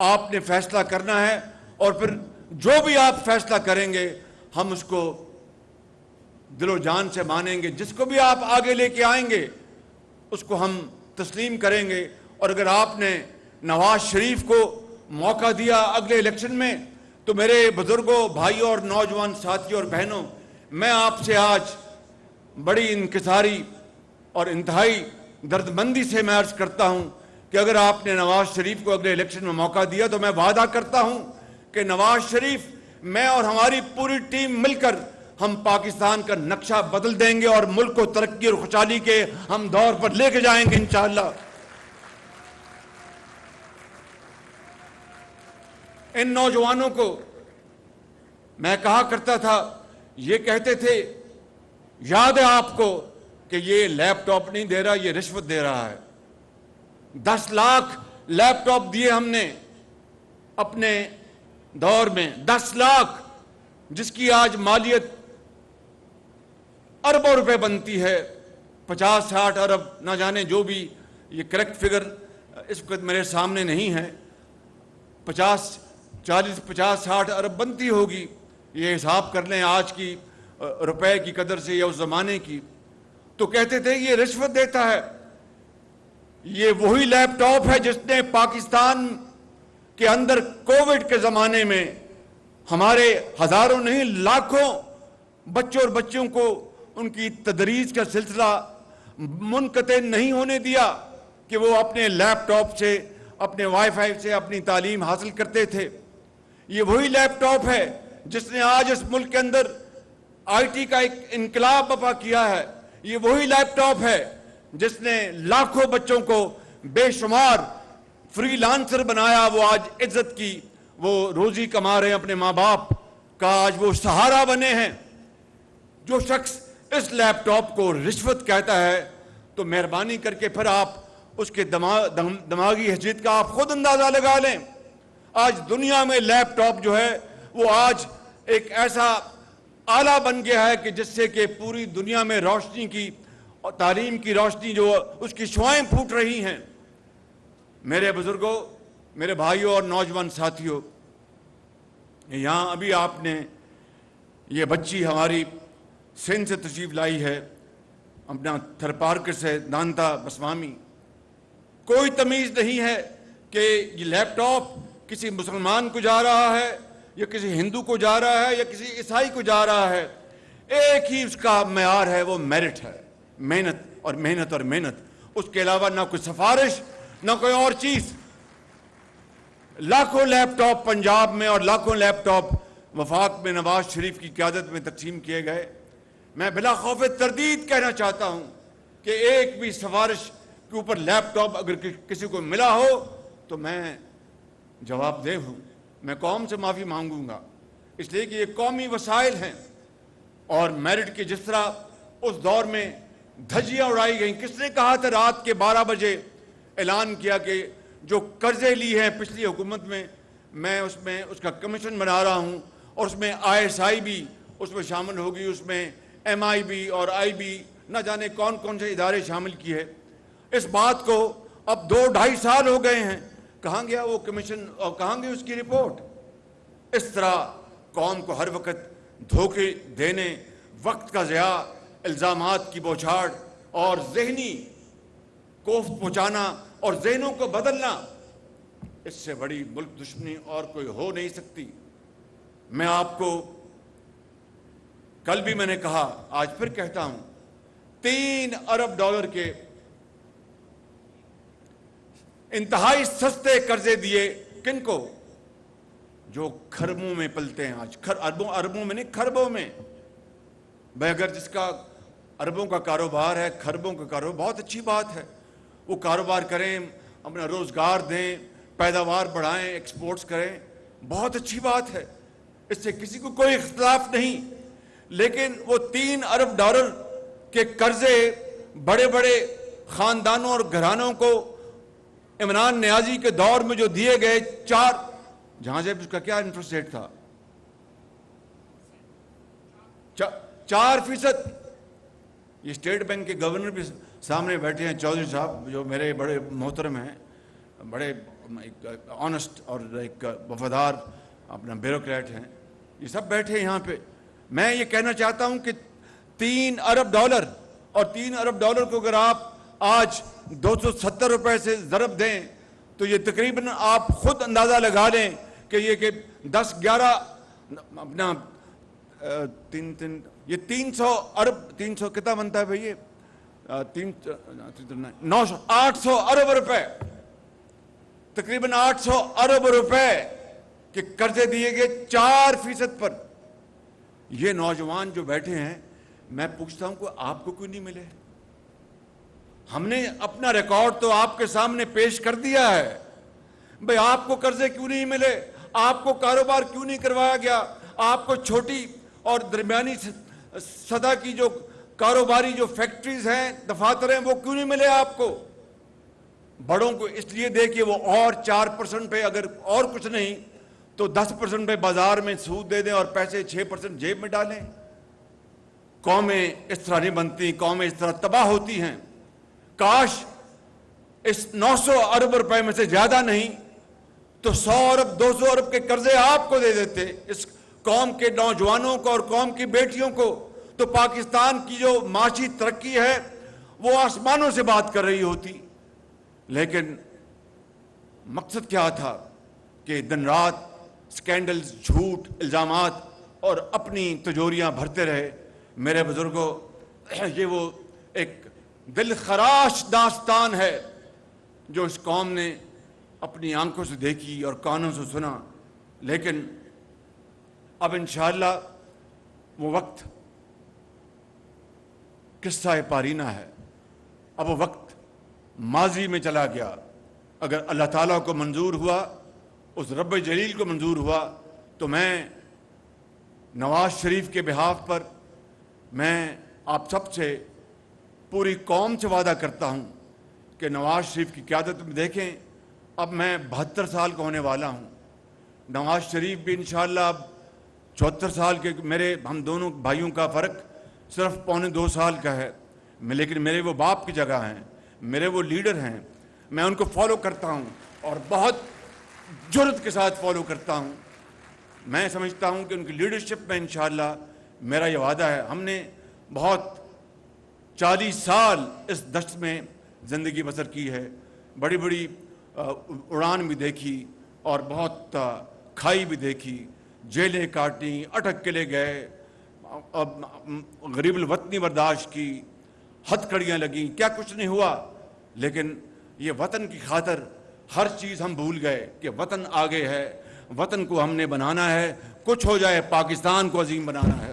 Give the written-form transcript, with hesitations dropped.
آپ نے فیصلہ کرنا ہے اور پھر جو بھی آپ فیصلہ کریں گے ہم اس کو دل و جان سے مانیں گے. جس کو بھی آپ آگے لے کے آئیں گے اس کو ہم تسلیم کریں گے. اور اگر آپ نے نواز شریف کو موقع دیا اگلے الیکشن میں تو میرے بزرگوں، بھائیوں اور نوجوان ساتھیوں اور بہنوں، میں آپ سے آج بڑی انکساری اور انتہائی دردمندی سے میں عرض کرتا ہوں کہ اگر آپ نے نواز شریف کو اگلے الیکشن میں موقع دیا تو میں وعدہ کرتا ہوں کہ نواز شریف، میں اور ہماری پوری ٹیم مل کر ہم پاکستان کا نقشہ بدل دیں گے اور ملک کو ترقی اور خوشحالی کے ہم دور پر لے کے جائیں گے انشاءاللہ. ان نوجوانوں کو میں کہا کرتا تھا، یہ کہتے تھے یاد ہے آپ کو کہ یہ لیپ ٹاپ نہیں دے رہا، یہ رشوت دے رہا ہے. 10 لاکھ لیپ ٹاپ دیے ہم نے اپنے دور میں، 10 لاکھ، جس کی آج مالیت اربوں روپے بنتی ہے، 50-60 ارب، نہ جانے جو بھی، یہ کریکٹ فگر اس وقت میرے سامنے نہیں ہے، 50-60 ارب بنتی ہوگی. یہ حساب کر لیں آج کی روپے کی قدر سے یا اس زمانے کی. تو کہتے تھے یہ رشوت دیتا ہے. یہ وہی لیپ ٹاپ ہے جس نے پاکستان کے اندر کووڈ کے زمانے میں ہمارے ہزاروں نہیں لاکھوں بچوں اور بچیوں کو ان کی تدریس کا سلسلہ منقطع نہیں ہونے دیا کہ وہ اپنے لیپ ٹاپ سے، اپنے وائی فائی سے اپنی تعلیم حاصل کرتے تھے. یہ وہی لیپ ٹاپ ہے جس نے آج اس ملک کے اندر آئی ٹی کا ایک انقلاب برپا کیا ہے. یہ وہی لیپ ٹاپ ہے جس نے لاکھوں بچوں کو بے شمار فری لانسر بنایا. وہ آج عزت کی وہ روزی کما رہے ہیں، اپنے ماں باپ کا آج وہ سہارا بنے ہیں. جو شخص اس لیپ ٹاپ کو رشوت کہتا ہے تو مہربانی کر کے پھر آپ اس کے دماغی حیثیت کا آپ خود اندازہ لگا لیں. آج دنیا میں لیپ ٹاپ جو ہے وہ آج ایک ایسا آلہ بن گیا ہے کہ جس سے کہ پوری دنیا میں روشنی کی اور تعلیم کی روشنی جو اس کی شعائیں پھوٹ رہی ہیں. میرے بزرگوں، میرے بھائیوں اور نوجوان ساتھیوں، یہاں ابھی آپ نے یہ بچی ہماری سندھ سے تشریف لائی ہے، اپنا تھرپارکر سے، دانتا بسوامی. کوئی تمیز نہیں ہے کہ یہ لیپ ٹاپ کسی مسلمان کو جا رہا ہے یا کسی ہندو کو جا رہا ہے یا کسی عیسائی کو جا رہا ہے. ایک ہی اس کا معیار ہے، وہ میرٹ ہے، محنت اور محنت اور محنت. اس کے علاوہ نہ کوئی سفارش، نہ کوئی اور چیز. لاکھوں لیپ ٹاپ پنجاب میں اور لاکھوں لیپ ٹاپ وفاق میں نواز شریف کی قیادت میں تقسیم کیے گئے. میں بلا خوف تردید کہنا چاہتا ہوں کہ ایک بھی سفارش کے اوپر لیپ ٹاپ اگر کسی کو ملا ہو تو میں جواب دہ ہوں، میں قوم سے معافی مانگوں گا، اس لیے کہ یہ قومی وسائل ہیں. اور میرٹ کی جس طرح اس دور میں دھجیاں اڑائی گئیں، کس نے کہا تھا رات کے 12 بجے اعلان کیا کہ جو قرضے لی ہیں پچھلی حکومت میں اس کا کمیشن بنا رہا ہوں اور اس میں ISI بھی اس میں شامل ہوگی، اس میں MIB اور IB، نہ جانے کون کون سے ادارے شامل کیے. اس بات کو اب 2-2.5 سال ہو گئے ہیں. کہاں گیا وہ کمیشن اور کہاں گئی اس کی رپورٹ؟ اس طرح قوم کو ہر وقت دھوکے دینے، وقت کا ضیاع، الزامات کی بوچھاڑ اور ذہنی کوفت پہنچانا اور ذہنوں کو بدلنا، اس سے بڑی ملک دشمنی اور کوئی ہو نہیں سکتی. میں آپ کو کل بھی میں نے کہا، آج پھر کہتا ہوں، $3 ارب کے انتہائی سستے قرضے دیے. کن کو؟ جو کھربوں میں پلتے ہیں آج. اربوں میں نہیں، کھربوں میں. بھائی اگر جس کا اربوں کا کاروبار ہے، کھربوں کا کاروبار، بہت اچھی بات ہے. وہ کاروبار کریں، اپنا روزگار دیں، پیداوار بڑھائیں، ایکسپورٹس کریں، بہت اچھی بات ہے، اس سے کسی کو کوئی اختلاف نہیں. لیکن وہ $3 ارب کے قرضے بڑے بڑے خاندانوں اور گھرانوں کو عمران نیازی کے دور میں جو دیے گئے، جہاں سے اس کا کیا انٹرسٹ ریٹ تھا؟ 4%. یہ اسٹیٹ بینک کے گورنر بھی سامنے بیٹھے ہیں، چودھری صاحب، جو میرے بڑے محترم ہیں، بڑے آنےسٹ اور ایک وفادار اپنا بیوروکریٹ ہیں، یہ سب بیٹھے ہیں یہاں پہ. میں یہ کہنا چاہتا ہوں کہ $3 ارب اور $3 ارب کو اگر آپ آج 270 روپے سے ضرب دیں تو یہ تقریباً آپ خود اندازہ لگا لیں کہ یہ کہ 10-11 اپنا یہ 300 ارب 300 کتنا بنتا ہے بھائی؟ 800 ارب روپے، تقریباً 800 ارب روپے کے قرضے دیے گئے 4% پر. یہ نوجوان جو بیٹھے ہیں، میں پوچھتا ہوں کہ آپ کو کیوں نہیں ملے؟ ہم نے اپنا ریکارڈ تو آپ کے سامنے پیش کر دیا ہے. بھئی آپ کو قرضے کیوں نہیں ملے؟ آپ کو کاروبار کیوں نہیں کروایا گیا؟ آپ کو چھوٹی اور درمیانی سطح کی جو کاروباری جو فیکٹریز ہیں، دفاتر ہیں، وہ کیوں نہیں ملے آپ کو؟ بڑوں کو اس لیے دے کہ وہ اور 4% پہ، اگر اور کچھ نہیں تو 10% پہ بازار میں سود دے دیں اور پیسے 6% جیب میں ڈالیں. قومیں اس طرح نہیں بنتی، قومیں اس طرح تباہ ہوتی ہیں. کاش اس 900 ارب روپے میں سے زیادہ نہیں تو 100 ارب 200 ارب کے قرضے آپ کو دے دیتے، اس قوم کے نوجوانوں کو اور قوم کی بیٹیوں کو. تو پاکستان کی جو معاشی ترقی ہے وہ آسمانوں سے بات کر رہی ہوتی. لیکن مقصد کیا تھا کہ دن رات سکینڈلز، جھوٹ، الزامات اور اپنی تجوریاں بھرتے رہے. میرے بزرگوں، یہ وہ ایک دل خراش داستان ہے جو اس قوم نے اپنی آنکھوں سے دیکھی اور کانوں سے سنا. لیکن اب انشاءاللہ وہ وقت قصہ پارینہ ہے. اب وہ وقت ماضی میں چلا گیا. اگر اللہ تعالیٰ کو منظور ہوا، اس رب جلیل کو منظور ہوا، تو میں نواز شریف کے بہاف پر میں آپ سب سے، پوری قوم سے وعدہ کرتا ہوں کہ نواز شریف کی قیادت میں دیکھیں. اب میں 72 سال کا ہونے والا ہوں. نواز شریف بھی انشاءاللہ اب 74 سال کے، ہم دونوں بھائیوں کا فرق صرف 1.25 سال کا ہے. لیکن میرے وہ باپ کی جگہ ہیں، میرے وہ لیڈر ہیں. میں ان کو فالو کرتا ہوں اور بہت جرأت کے ساتھ فالو کرتا ہوں. میں سمجھتا ہوں کہ ان کی لیڈرشپ میں انشاءاللہ میرا یہ وعدہ ہے. ہم نے بہت 40 سال اس دشت میں زندگی بسر کی ہے. بڑی بڑی اڑان بھی دیکھی اور بہت کھائی بھی دیکھی، جیلیں کاٹیں، اٹک کے لے گئے، غریب الوطنی برداشت کی، ہتھ کڑیاں لگیں، کیا کچھ نہیں ہوا. لیکن یہ وطن کی خاطر ہر چیز ہم بھول گئے کہ وطن آگے ہے، وطن کو ہم نے بنانا ہے. کچھ ہو جائے، پاکستان کو عظیم بنانا ہے.